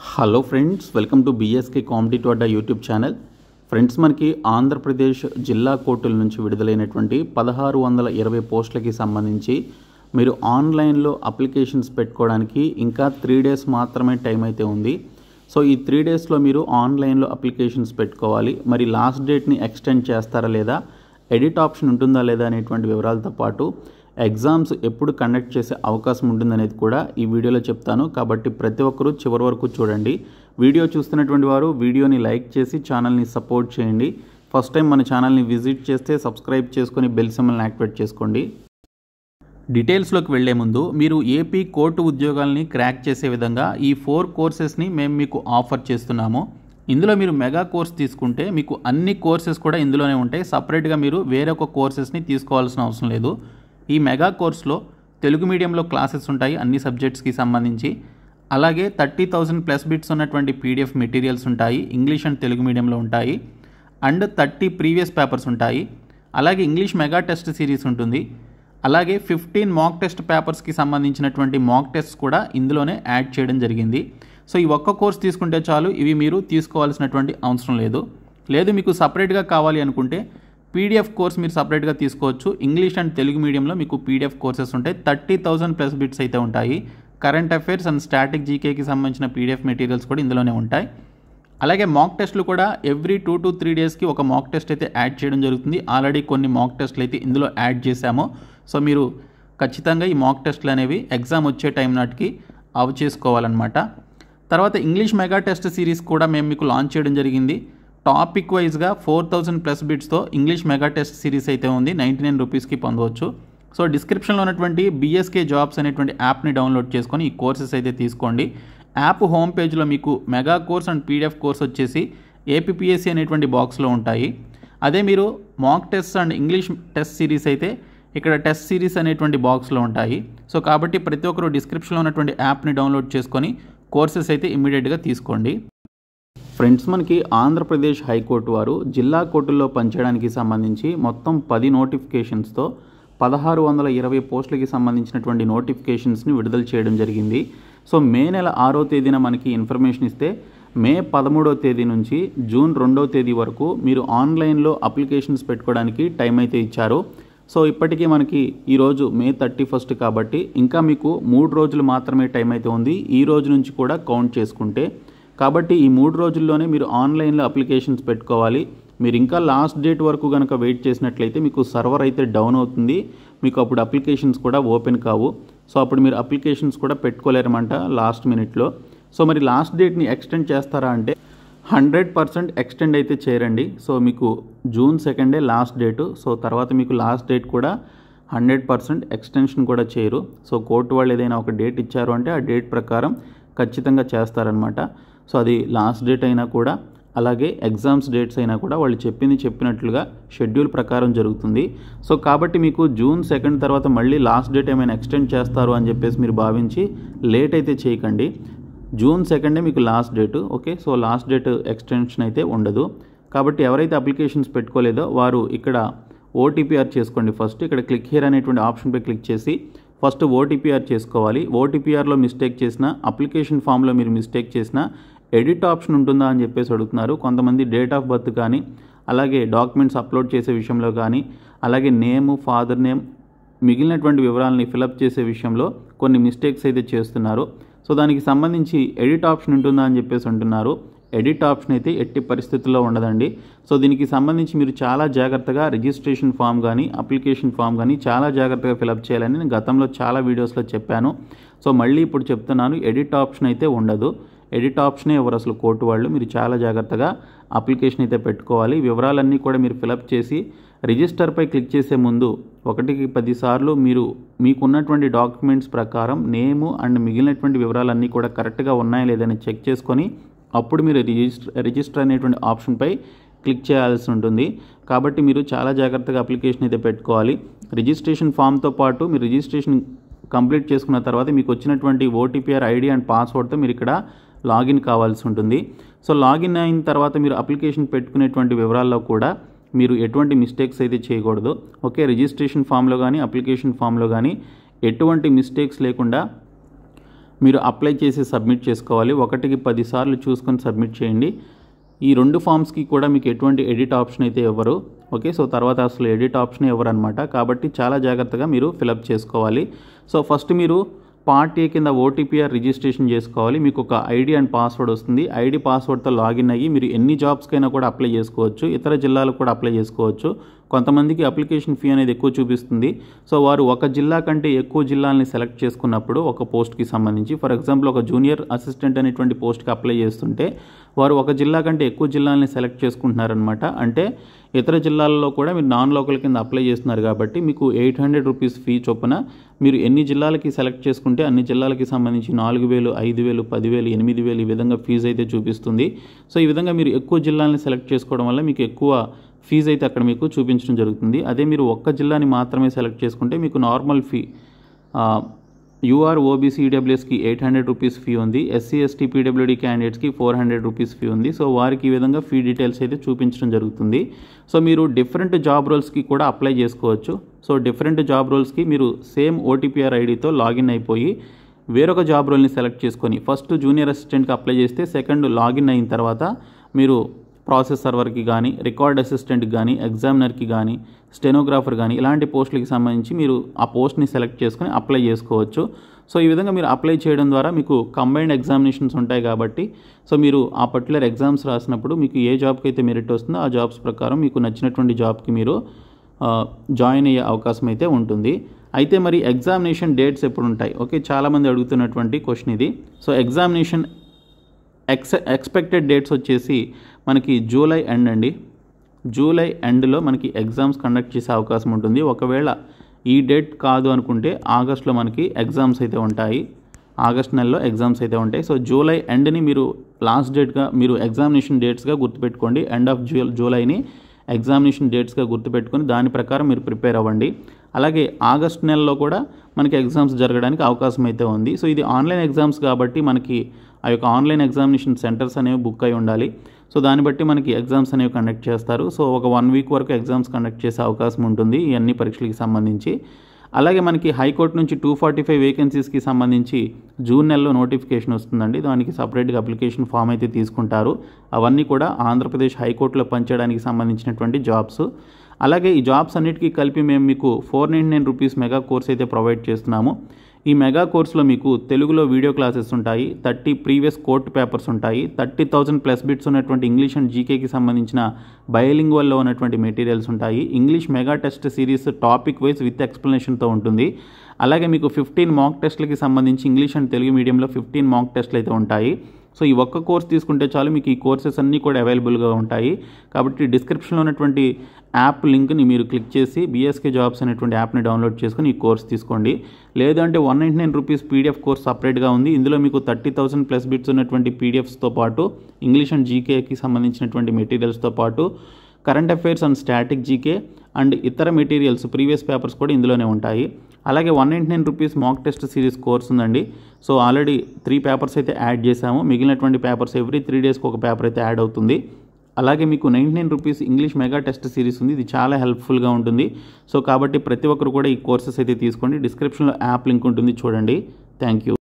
Hello friends, welcome to BSK competitive Adda YouTube channel. Friends, మనకి ఆంధ్రప్రదేశ్ జిల్లా కోర్టుల నుంచి విడుదలైనటువంటి 1620 పోస్టులకి సంబంధించి మీరు ఆన్లైన్లో అప్లికేషన్స్ పెట్టుకోవడానికి ఇంకా 3 డేస్ మాత్రమే టైం అయితే ఉంది. సో ఈ 3 డేస్లో మీరు ఆన్లైన్లో అప్లికేషన్స్ పెట్టుకోవాలి. మరి లాస్ట్ డేట్ని ఎక్స్టెండ్ చేస్తారా లేదా, ఎడిట్ ఆప్షన్ ఉంటుందా లేదా అనేటువంటి వివరాలతో పాటు ఎగ్జామ్స్ ఎప్పుడు కండక్ట్ చేసే అవకాశం ఉంటుందనేది కూడా ఈ వీడియోలో చెప్తాను. కాబట్టి ప్రతి ఒక్కరూ చివరి వరకు చూడండి. వీడియో చూస్తున్నటువంటి వారు వీడియోని లైక్ చేసి ఛానల్ని సపోర్ట్ చేయండి. ఫస్ట్ టైం మన ఛానల్ని విజిట్ చేస్తే సబ్స్క్రైబ్ చేసుకొని బెల్ సింబల్ని యాక్టివేట్ చేసుకోండి. డీటెయిల్స్లోకి వెళ్లే ముందు మీరు ఏపీ కోర్టు ఉద్యోగాల్ని క్రాక్ చేసే విధంగా ఈ 4 కోర్సెస్ని మేము మీకు ఆఫర్ చేస్తున్నాము. ఇందులో మీరు మెగా కోర్స్ తీసుకుంటే మీకు అన్ని కోర్సెస్ కూడా ఇందులోనే ఉంటాయి. సపరేట్గా మీరు వేరొక కోర్సెస్ని తీసుకోవాల్సిన అవసరం లేదు. ఈ మెగా కోర్స్లో తెలుగు మీడియంలో క్లాసెస్ ఉంటాయి అన్ని సబ్జెక్ట్స్కి సంబంధించి. అలాగే 30,000 ప్లస్ బిట్స్ ఉన్నటువంటి పీడిఎఫ్ మెటీరియల్స్ ఉంటాయి, ఇంగ్లీష్ అండ్ తెలుగు మీడియంలో ఉంటాయి. అండ్ 30 ప్రీవియస్ పేపర్స్ ఉంటాయి. అలాగే ఇంగ్లీష్ మెగా టెస్ట్ సిరీస్ ఉంటుంది. అలాగే 15 మాక్ టెస్ట్ పేపర్స్కి సంబంధించినటువంటి మాక్ టెస్ట్ కూడా ఇందులోనే యాడ్ చేయడం జరిగింది. సో ఈ ఒక్క కోర్స్ తీసుకుంటే చాలు, ఇవి మీరు తీసుకోవాల్సినటువంటి అవసరం లేదు మీకు సపరేట్గా కావాలి అనుకుంటే పీడిఎఫ్ కోర్స్ మీరు సపరేట్గా తీసుకోవచ్చు. ఇంగ్లీష్ అండ్ తెలుగు మీడియంలో మీకు పీడిఎఫ్ కోర్సెస్ ఉంటాయి. 30,000 ప్లస్ బిట్స్ అయితే ఉంటాయి. కరెంట్ అఫైర్స్ అండ్ స్టాటిక్ జీకేకి సంబంధించిన పీడిఎఫ్ మెటీరియల్స్ కూడా ఇందులోనే ఉంటాయి. అలాగే మాక్ టెస్ట్లు కూడా ఎవ్రీ 2 to 3 డేస్కి ఒక మాక్ టెస్ట్ అయితే యాడ్ చేయడం జరుగుతుంది. ఆల్రెడీ కొన్ని మాక్ టెస్ట్లు అయితే ఇందులో యాడ్ చేశాము. సో మీరు ఖచ్చితంగా ఈ మాక్ టెస్ట్లు అనేవి ఎగ్జామ్ వచ్చే టైం నాటికి అవి చేసుకోవాలన్నమాట. తర్వాత ఇంగ్లీష్ మెగా టెస్ట్ సిరీస్ కూడా మేము మీకు లాంచ్ చేయడం జరిగింది. టాపిక్ వైజ్గా 4,000 ప్లస్ బిట్స్తో ఇంగ్లీష్ మెగా టెస్ట్ సిరీస్ అయితే ఉంది. 99 రూపీస్కి పొందవచ్చు. సో డిస్క్రిప్షన్లో ఉన్నటువంటి బీఎస్కే జాబ్స్ అనేటువంటి యాప్ని డౌన్లోడ్ చేసుకొని ఈ కోర్సెస్ అయితే తీసుకోండి. యాప్ హోమ్ పేజ్లో మీకు mega course and PDF course వచ్చేసి ఏపీపీఎస్సీ అనేటువంటి బాక్స్లో ఉంటాయి. అదే మీరు mock test and English test series అయితే ఇక్కడ టెస్ట్ సిరీస్ అనేటువంటి బాక్స్లో ఉంటాయి. సో కాబట్టి ప్రతి ఒక్కరు డిస్క్రిప్షన్లో ఉన్నటువంటి యాప్ని డౌన్లోడ్ చేసుకొని కోర్సెస్ అయితే ఇమ్మీడియట్గా తీసుకోండి. ఫ్రెండ్స్, మనకి ఆంధ్రప్రదేశ్ హైకోర్టు వారు జిల్లా కోర్టుల్లో పనిచేయడానికి సంబంధించి మొత్తం 10 నోటిఫికేషన్స్తో 1620 పోస్టులకి సంబంధించినటువంటి నోటిఫికేషన్స్ని విడుదల చేయడం జరిగింది. సో మే నెల 6వ తేదీన మనకి ఇన్ఫర్మేషన్ ఇస్తే మే 13వ తేదీ నుంచి జూన్ 2వ తేదీ వరకు మీరు ఆన్లైన్లో అప్లికేషన్స్ పెట్టుకోవడానికి టైం అయితే ఇచ్చారు. సో ఇప్పటికీ మనకి ఈరోజు మే 31 కాబట్టి ఇంకా మీకు 3 రోజులు మాత్రమే టైం అయితే ఉంది, ఈ రోజు నుంచి కూడా కౌంట్ చేసుకుంటే. కాబట్టి ఈ 3 రోజుల్లోనే మీరు ఆన్లైన్లో అప్లికేషన్స్ పెట్టుకోవాలి. మీరు ఇంకా లాస్ట్ డేట్ వరకు కనుక వెయిట్ చేసినట్లయితే మీకు సర్వర్ అయితే డౌన్ అవుతుంది, మీకు అప్పుడు అప్లికేషన్స్ కూడా ఓపెన్ కావు. సో అప్పుడు మీరు అప్లికేషన్స్ కూడా పెట్టుకోలేరన్నమాట లాస్ట్ మినిట్లో. సో మరి లాస్ట్ డేట్ని ఎక్స్టెండ్ చేస్తారా అంటే 100% ఎక్స్టెండ్ అయితే చేయరండి. సో మీకు జూన్ 2 లాస్ట్ డేటు. సో తర్వాత మీకు లాస్ట్ డేట్ కూడా 100% ఎక్స్టెన్షన్ కూడా చేయరు. సో కోర్టు వాళ్ళు ఏదైనా ఒక డేట్ ఇచ్చారు అంటే ఆ డేట్ ప్రకారం ఖచ్చితంగా చేస్తారనమాట. సో అది లాస్ట్ డేట్ అయినా కూడా, అలాగే ఎగ్జామ్స్ డేట్స్ అయినా కూడా వాళ్ళు చెప్పినట్లుగా షెడ్యూల్ ప్రకారం జరుగుతుంది. సో కాబట్టి మీకు జూన్ 2 తర్వాత మళ్ళీ లాస్ట్ డేట్ ఏమైనా ఎక్స్టెండ్ చేస్తారు అని చెప్పేసి మీరు భావించి లేట్ అయితే చేయకండి. జూన్ 2 మీకు last date. Okay, so last date extension అయితే ఉండదు. కాబట్టి ఎవరైతే అప్లికేషన్స్ పెట్టుకోలేదో వారు ఇక్కడ ఓటీపీఆర్ చేసుకోండి. ఫస్ట్ ఇక్కడ క్లిక్ హియర్ అనేటువంటి ఆప్షన్పై క్లిక్ చేసి ఫస్ట్ ఓటీపీఆర్ చేసుకోవాలి. ఓటీపీఆర్లో మిస్టేక్ చేసిన, అప్లికేషన్ ఫామ్లో మీరు మిస్టేక్ చేసిన ఎడిట్ ఆప్షన్ ఉంటుందా అని చెప్పేసి అడుగుతున్నారు. కొంతమంది డేట్ ఆఫ్ బర్త్ కానీ, అలాగే డాక్యుమెంట్స్ అప్లోడ్ చేసే విషయంలో కానీ, అలాగే నేము, ఫాదర్ నేమ్, మిగిలినటువంటి వివరాలని ఫిలప్ చేసే విషయంలో కొన్ని మిస్టేక్స్ అయితే చేస్తున్నారు. సో దానికి సంబంధించి ఎడిట్ ఆప్షన్ ఉంటుందా అని చెప్పేసి అంటున్నారు. ఎడిట్ ఆప్షన్ అయితే ఎట్టి పరిస్థితుల్లో ఉండదండి. సో దీనికి సంబంధించి మీరు చాలా జాగ్రత్తగా రిజిస్ట్రేషన్ ఫామ్ కానీ, అప్లికేషన్ ఫామ్ కానీ చాలా జాగ్రత్తగా ఫిలప్ చేయాలని నేను గతంలో చాలా వీడియోస్లో చెప్పాను. సో మళ్ళీ ఇప్పుడు చెప్తున్నాను, ఎడిట్ ఆప్షన్ అయితే ఉండదు. ఎడిట్ ఆప్షనే ఎవరు అసలు కోర్టు వాళ్ళు. మీరు చాలా జాగ్రత్తగా అప్లికేషన్ అయితే పెట్టుకోవాలి. వివరాలన్నీ కూడా మీరు ఫిలప్ చేసి రిజిస్టర్పై క్లిక్ చేసే ముందు 1కి 10 సార్లు మీరు మీకున్నటువంటి డాక్యుమెంట్స్ ప్రకారం నేము అండ్ మిగిలినటువంటి వివరాలన్నీ కూడా కరెక్ట్గా ఉన్నాయా లేదని చెక్ చేసుకొని అప్పుడు మీరు రిజిస్టర్ అనేటువంటి ఆప్షన్పై క్లిక్ చేయాల్సి ఉంటుంది. కాబట్టి మీరు చాలా జాగ్రత్తగా అప్లికేషన్ అయితే పెట్టుకోవాలి. రిజిస్ట్రేషన్ ఫామ్తో పాటు మీరు రిజిస్ట్రేషన్ కంప్లీట్ చేసుకున్న తర్వాత మీకు వచ్చినటువంటి ఓటీపీఆర్ ఐడి అండ్ పాస్వర్డ్తో మీరు ఇక్కడ లాగిన్ కావాల్సి ఉంటుంది. సో లాగిన్ అయిన తర్వాత మీరు అప్లికేషన్ పెట్టుకునేటువంటి వివరాల్లో కూడా మీరు ఎటువంటి మిస్టేక్స్ అయితే చేయకూడదు. ఓకే, రిజిస్ట్రేషన్ ఫామ్లో కానీ, అప్లికేషన్ ఫామ్లో కానీ ఎటువంటి మిస్టేక్స్ లేకుండా మీరు అప్లై చేసి సబ్మిట్ చేసుకోవాలి. 1కి 10 సార్లు చూసుకొని సబ్మిట్ చేయండి. ఈ 2 ఫామ్స్కి కూడా మీకు ఎటువంటి ఎడిట్ ఆప్షన్ అయితే ఇవ్వరు. ఓకే, సో తర్వాత అసలు ఎడిట్ ఆప్షన్ ఇవ్వరు అనమాట. కాబట్టి చాలా జాగ్రత్తగా మీరు ఫిలప్ చేసుకోవాలి. సో ఫస్ట్ మీరు పార్ట్ ఏ కింద ఓటీపీఆర్ రిజిస్ట్రేషన్ చేసుకోవాలి. మీకు ఒక ఐడి అండ్ పాస్వర్డ్ వస్తుంది. ఐడి పాస్వర్డ్తో లాగిన్ అయ్యి మీరు ఎన్ని జాబ్స్కైనా కూడా అప్లై చేసుకోవచ్చు. ఇతర జిల్లాలకు కూడా అప్లై చేసుకోవచ్చు. కొంతమందికి అప్లికేషన్ ఫీ అనేది ఎక్కువ చూపిస్తుంది. సో వారు ఒక జిల్లా కంటే ఎక్కువ జిల్లాలని సెలెక్ట్ చేసుకున్నప్పుడు ఒక పోస్ట్కి సంబంధించి, ఫర్ ఎగ్జాంపుల్ ఒక జూనియర్ అసిస్టెంట్ అనేటువంటి పోస్ట్కి అప్లై చేస్తుంటే వారు ఒక జిల్లా కంటే ఎక్కువ జిల్లాలని సెలెక్ట్ చేసుకుంటున్నారనమాట. అంటే ఇతర జిల్లాల్లో కూడా మీరు నాన్ లోకల్ కింద అప్లై చేస్తున్నారు కాబట్టి మీకు 800 రూపీస్ ఫీ చొప్పున మీరు ఎన్ని జిల్లాలకి సెలెక్ట్ చేసుకుంటే అన్ని జిల్లాలకి సంబంధించి 4000, 5000, 10,000, 8,000 ఈ విధంగా ఫీజు అయితే చూపిస్తుంది. సో ఈ విధంగా మీరు ఎక్కువ జిల్లాలని సెలెక్ట్ చేసుకోవడం వల్ల మీకు ఎక్కువ ఫీజు అయితే అక్కడ మీకు చూపించడం జరుగుతుంది. అదే మీరు ఒక్క జిల్లాని మాత్రమే సెలెక్ట్ చేసుకుంటే మీకు నార్మల్ ఫీ యూఆర్, ఓబీసీ, ఈడబ్ల్యూఎస్కి 800 రూపీస్ ఫీ ఉంది. ఎస్సీ, ఎస్టీ, పీడబ్ల్యూడీ క్యాండిడేట్స్కి 400 రూపీస్ ఫీ ఉంది. సో వారికి ఈ విధంగా ఫీ డీటెయిల్స్ అయితే చూపించడం జరుగుతుంది. సో మీరు డిఫరెంట్ జాబ్ రోల్స్కి కూడా అప్లై చేసుకోవచ్చు. సో డిఫరెంట్ జాబ్ రోల్స్కి మీరు సేమ్ ఓటీపీఆర్ ఐడితో లాగిన్ అయిపోయి వేరొక జాబ్ రోల్ని సెలెక్ట్ చేసుకొని ఫస్ట్ జూనియర్ అసిస్టెంట్కి అప్లై చేస్తే సెకండ్ లాగిన్ అయిన తర్వాత మీరు ప్రాసెస్ సర్వర్కి కానీ, రికార్డ్ అసిస్టెంట్కి కానీ, ఎగ్జామినర్కి కానీ, స్టెనోగ్రాఫర్ కానీ ఇలాంటి పోస్టులకి సంబంధించి మీరు ఆ పోస్ట్ని సెలెక్ట్ చేసుకొని అప్లై చేసుకోవచ్చు. సో ఈ విధంగా మీరు అప్లై చేయడం ద్వారా మీకు కంబైన్డ్ ఎగ్జామినేషన్స్ ఉంటాయి కాబట్టి సో మీరు ఆ పర్టికులర్ ఎగ్జామ్స్ రాసినప్పుడు మీకు ఏ జాబ్కి అయితే మెరిట్ వస్తుందో ఆ జాబ్స్ ప్రకారం మీకు నచ్చినటువంటి జాబ్కి మీరు జాయిన్ అయ్యే అవకాశం అయితే ఉంటుంది. అయితే మరి ఎగ్జామినేషన్ డేట్స్ ఎప్పుడు ఉంటాయి? ఓకే, చాలామంది అడుగుతున్నటువంటి క్వశ్చన్ ఇది. సో ఎగ్జామినేషన్ ఎక్స్పెక్టెడ్ డేట్స్ వచ్చేసి మనకి జూలై ఎండ్ అండి. జూలై ఎండ్లో మనకి ఎగ్జామ్స్ కండక్ట్ చేసే అవకాశం ఉంటుంది. ఒకవేళ ఈ డేట్ కాదు అనుకుంటే ఆగస్టులో మనకి ఎగ్జామ్స్ అయితే ఉంటాయి. ఆగస్ట్ నెలలో ఎగ్జామ్స్ అయితే ఉంటాయి. సో జూలై ఎండ్ని మీరు లాస్ట్ డేట్గా మీరు ఎగ్జామినేషన్ డేట్స్గా గుర్తుపెట్టుకోండి. ఎండ్ ఆఫ్ జూలైని ఎగ్జామినేషన్ డేట్స్గా గుర్తుపెట్టుకొని దాని ప్రకారం మీరు ప్రిపేర్ అవ్వండి. అలాగే ఆగస్ట్ నెలలో కూడా మనకి ఎగ్జామ్స్ జరగడానికి అవకాశం అయితే ఉంది. సో ఇది ఆన్లైన్ ఎగ్జామ్స్ కాబట్టి మనకి ఆ యొక్క ఆన్లైన్ ఎగ్జామినేషన్ సెంటర్స్ అనేవి బుక్ అయి ఉండాలి. సో దాన్ని బట్టి మనకి ఎగ్జామ్స్ అనేవి కండక్ట్ చేస్తారు. సో ఒక 1 వీక్ వరకు ఎగ్జామ్స్ కండక్ట్ చేసే అవకాశం ఉంటుంది ఈ అన్ని పరీక్షలకి సంబంధించి. అలాగే మనకి హైకోర్టు నుంచి 245 వేకెన్సీస్కి సంబంధించి జూన్ నెలలో నోటిఫికేషన్ వస్తుందండి. దానికి సపరేట్గా అప్లికేషన్ ఫామ్ అయితే తీసుకుంటారు. అవన్నీ కూడా ఆంధ్రప్రదేశ్ హైకోర్టులో పనిచేయడానికి సంబంధించినటువంటి జాబ్స్. అలాగే ఈ జాబ్స్ అన్నిటికీ కలిపి మేము మీకు 499 రూపీస్ మెగా కోర్స్ అయితే ప్రొవైడ్ చేస్తున్నాము. ఈ మెగా కోర్సులో మీకు తెలుగులో వీడియో క్లాసెస్ ఉంటాయి, 30 ప్రీవియస్ కోర్టు పేపర్స్ ఉంటాయి, 30,000 ప్లస్ బిట్స్ ఉన్నటువంటి ఇంగ్లీష్ అండ్ జీకేకి సంబంధించిన బైలింగ్వల్లో ఉన్నటువంటి మెటీరియల్స్ ఉంటాయి. English mega test series topic wise with ఎక్స్ప్లెనేషన్తో ఉంటుంది. అలాగే మీకు 15 మాక్ టెస్ట్లకి సంబంధించి ఇంగ్లీష్ అండ్ తెలుగు మీడియంలో 15 మాక్ టెస్ట్లు అయితే ఉంటాయి. సో ఈ ఒక్క కోర్స్ తీసుకుంటే చాలు మీకు ఈ కోర్సెస్ అన్నీ కూడా అవైలబుల్గా ఉంటాయి. కాబట్టి డిస్క్రిప్షన్లో ఉన్నటువంటి యాప్ లింక్ని మీరు క్లిక్ చేసి బీఎస్కే జాబ్స్ అనేటువంటి యాప్ని డౌన్లోడ్ చేసుకొని ఈ కోర్స్ తీసుకోండి. లేదంటే 199 రూపీస్ పీడిఎఫ్ కోర్స్ సపరేట్గా ఉంది. ఇందులో మీకు 30,000 ప్లస్ బిట్స్ ఉన్నటువంటి పీడిఎఫ్స్తో పాటు ఇంగ్లీష్ అండ్ జీకేకి సంబంధించినటువంటి మెటీరియల్స్తో పాటు current affairs and static GK and ఇతర మెటీరియల్స్ ప్రీవియస్ పేపర్స్ కూడా ఇందులోనే ఉంటాయి. అలాగే 199 rupees mock test series course ఉందండి. సో ఆల్రెడీ 3 పేపర్స్ అయితే యాడ్ చేశాము. మిగిలినటువంటి పేపర్స్ ఎవ్రీ 3 డేస్కి ఒక పేపర్ అయితే యాడ్ అవుతుంది. అలాగే మీకు 99 rupees English mega test series ఉంది. ఇది చాలా హెల్ప్ఫుల్గా ఉంటుంది. సో కాబట్టి ప్రతి ఒక్కరు కూడా ఈ కోర్సెస్ అయితే తీసుకోండి. డిస్క్రిప్షన్లో యాప్ లింక్ ఉంటుంది, చూడండి. Thank you.